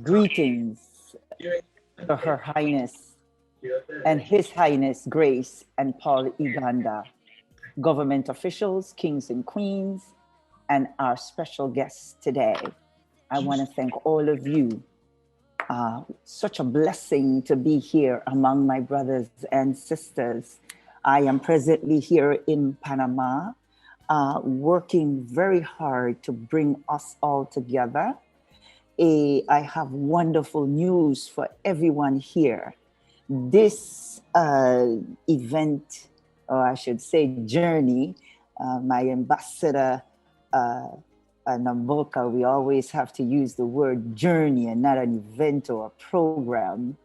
Greetings to Her Highness and His Highness Grace and Paul Iganda, government officials, kings and queens, and our special guests today. I want to thank all of you. Such a blessing to be here among my brothers and sisters. I am presently here in Panama, working very hard to bring us all together. I have wonderful news for everyone here. This event, or I should say journey, my ambassador, Namboka, we always have to use the word journey and not an event or a program.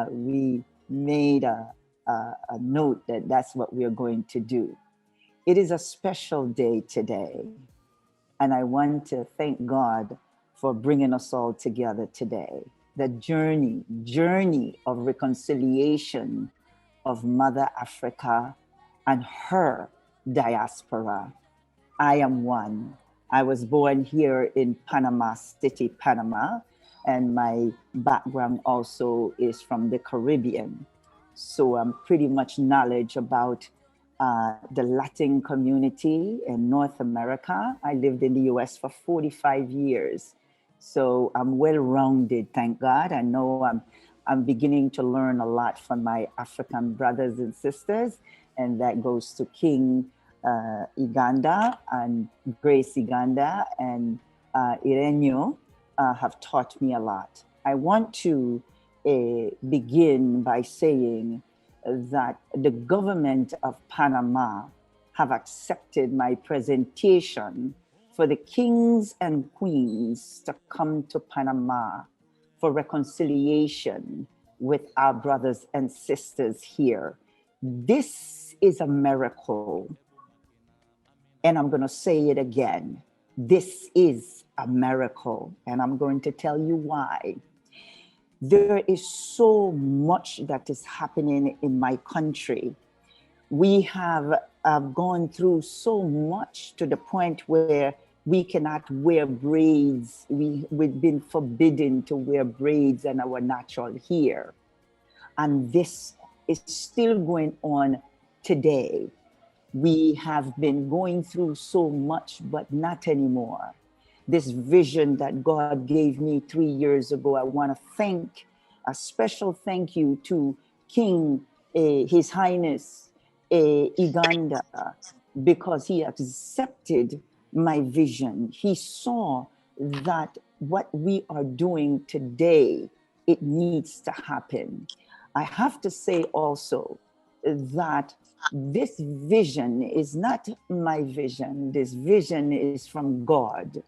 We made a note that that's what we are going to do. It is a special day today, and I want to thank God for bringing us all together today. The journey of reconciliation of Mother Africa and her diaspora. I am one. I was born here in Panama City, Panama, and my background also is from the Caribbean. So I'm pretty much knowledge about the Latin community in North America. I lived in the US for 45 years. So I'm well-rounded, thank God. I know I'm beginning to learn a lot from my African brothers and sisters, and that goes to King Iganda and Grace Iganda and Irenyo have taught me a lot. I want to begin by saying that the government of Panama have accepted my presentation for the kings and queens to come to Panama for reconciliation with our brothers and sisters here. This is a miracle. And I'm going to say it again. This is a miracle. And I'm going to tell you why. There is so much that is happening in my country. We have gone through so much to the point where we cannot wear braids. We've been forbidden to wear braids and our natural hair. And this is still going on today. We have been going through so much, but not anymore. This vision that God gave me 3 years ago, I want to thank, a special thank you to King, His Highness Iganda, because he accepted my vision. He saw that what we are doing today, it needs to happen. I have to say also that this vision is not my vision. This vision is from God.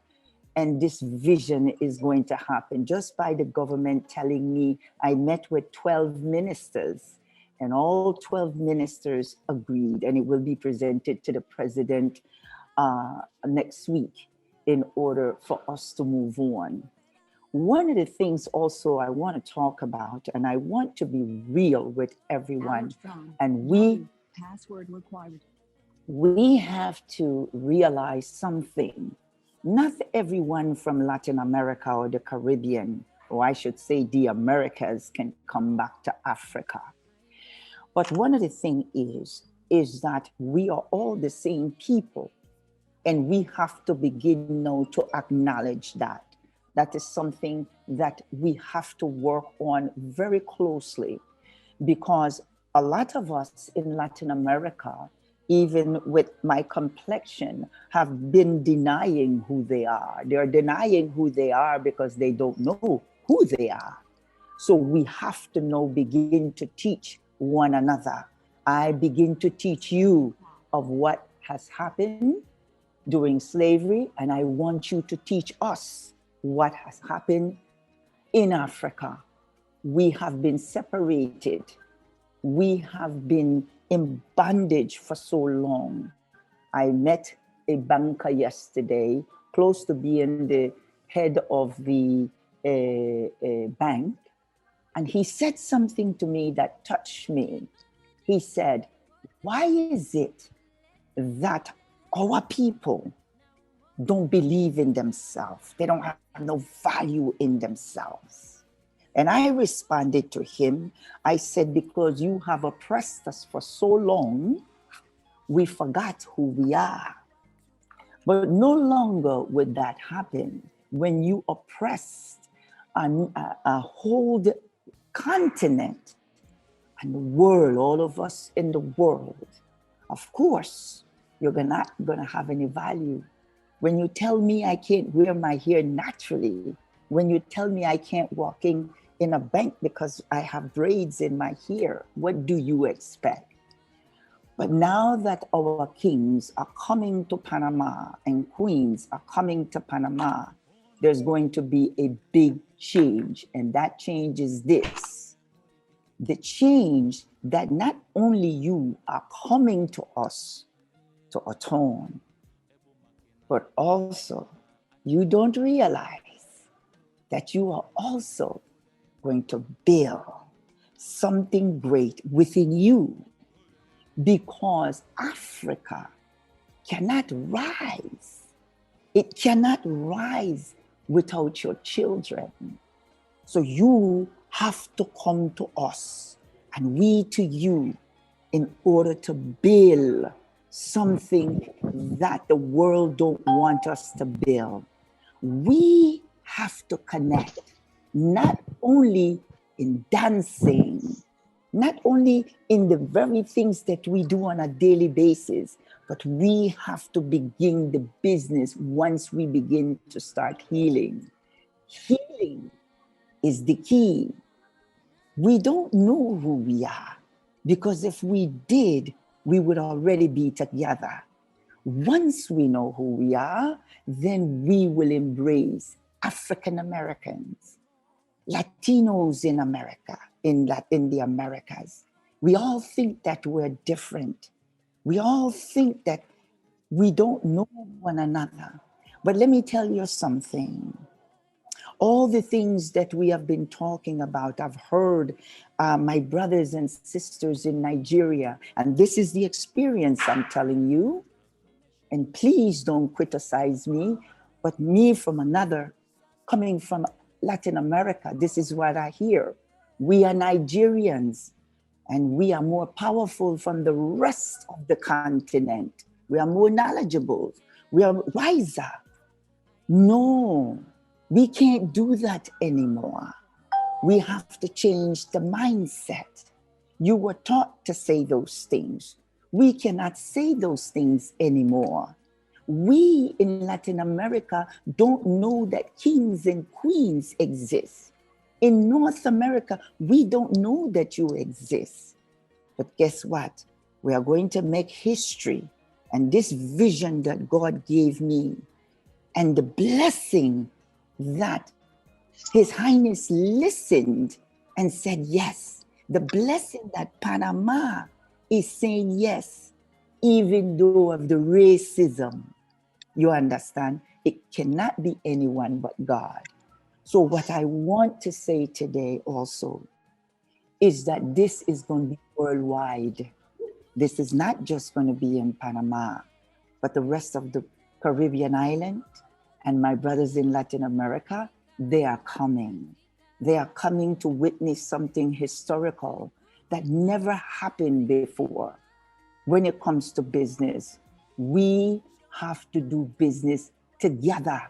And this vision is going to happen just by the government telling me. I met with 12 ministers and all 12 ministers agreed, and it will be presented to the president next week in order for us to move on. One of the things also I want to talk about, and I want to be real with everyone, and we have to realize something. Not everyone from Latin America or the Caribbean, or I should say the Americas, can come back to Africa. But one of the things is that we are all the same people. And we have to begin now to acknowledge that. That is something that we have to work on very closely, because a lot of us in Latin America, even with my complexion, have been denying who they are. They're denying who they are because they don't know who they are. So we have to now begin to teach one another. I begin to teach you of what has happened during slavery, and I want you to teach us what has happened in Africa. We have been separated. We have been in bondage for so long. I met a banker yesterday, close to being the head of the bank, and he said something to me that touched me. He said, why is it that our people don't believe in themselves. They don't have no value in themselves. And I responded to him. I said, because you have oppressed us for so long, we forgot who we are. But no longer would that happen when you oppressed a whole continent and the world, all of us in the world. Of course, you're not going to have any value. When you tell me I can't wear my hair naturally, when you tell me I can't walk in a bank because I have braids in my hair, what do you expect? But now that our kings are coming to Panama and queens are coming to Panama, there's going to be a big change. And that change is this. The change that not only you are coming to us to atone, but also you don't realize that you are also going to build something great within you, because Africa cannot rise. It cannot rise without your children. So you have to come to us and we to you in order to build something that the world don't want us to build. We have to connect, not only in dancing, not only in the very things that we do on a daily basis, but we have to begin the business once we begin to start healing. Healing is the key. We don't know who we are, because if we did, we would already be together. Once we know who we are, then we will embrace African Americans, Latinos in America, in the Americas. We all think that we're different. We all think that we don't know one another. But let me tell you something. All the things that we have been talking about, I've heard my brothers and sisters in Nigeria, and this is the experience I'm telling you. And please don't criticize me, but me from another, coming from Latin America, this is what I hear. We are Nigerians, and we are more powerful from the rest of the continent. We are more knowledgeable. We are wiser. No, we can't do that anymore. We have to change the mindset. You were taught to say those things. We cannot say those things anymore. We in Latin America don't know that kings and queens exist. In North America, we don't know that you exist. But guess what? We are going to make history. And this vision that God gave me, and the blessing that His Highness listened and said yes. The blessing that Panama is saying yes, even though of the racism. You understand? It cannot be anyone but God. So what I want to say today also is that this is going to be worldwide. This is not just going to be in Panama, but the rest of the Caribbean island and my brothers in Latin America, they are coming. They are coming to witness something historical that never happened before. When it comes to business, we have to do business together.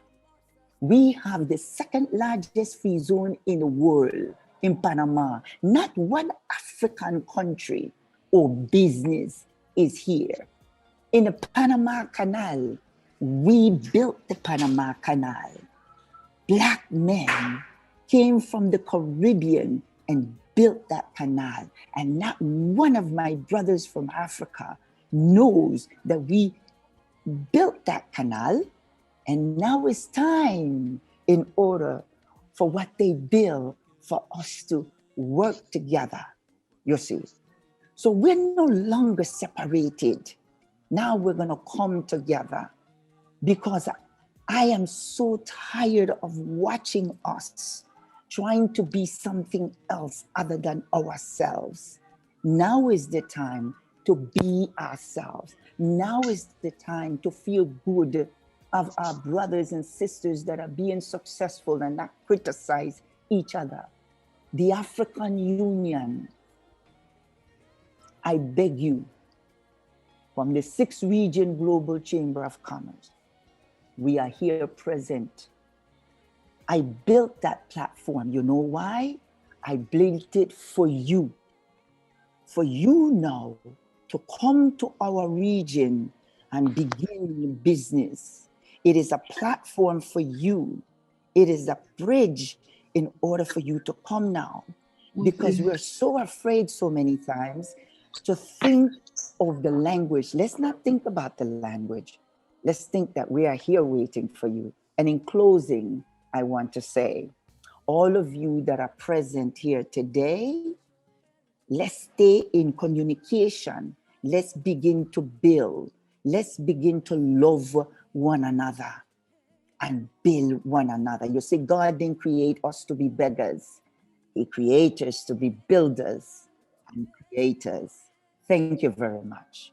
We have the second largest free zone in the world in Panama. Not one African country or business is here. In the Panama Canal, we built the Panama Canal. Black men came from the Caribbean and built that canal. And not one of my brothers from Africa knows that we built that canal. And now it's time, in order for what they build, for us to work together. You see? So we're no longer separated. Now we're going to come together, because I am so tired of watching us trying to be something else other than ourselves. Now is the time to be ourselves. Now is the time to feel good of our brothers and sisters that are being successful and not criticize each other. The African Union, I beg you, from the 6th Region Global Chamber of Commerce, we are here present. I built that platform. You know why? I built it for you. For you now to come to our region and begin business. It is a platform for you. It is a bridge in order for you to come now. Because we're so afraid so many times to think of the language. Let's not think about the language. Let's think that we are here waiting for you. And in closing, I want to say, all of you that are present here today, let's stay in communication. Let's begin to build. Let's begin to love one another and build one another. You see, God didn't create us to be beggars. He created us to be builders and creators. Thank you very much.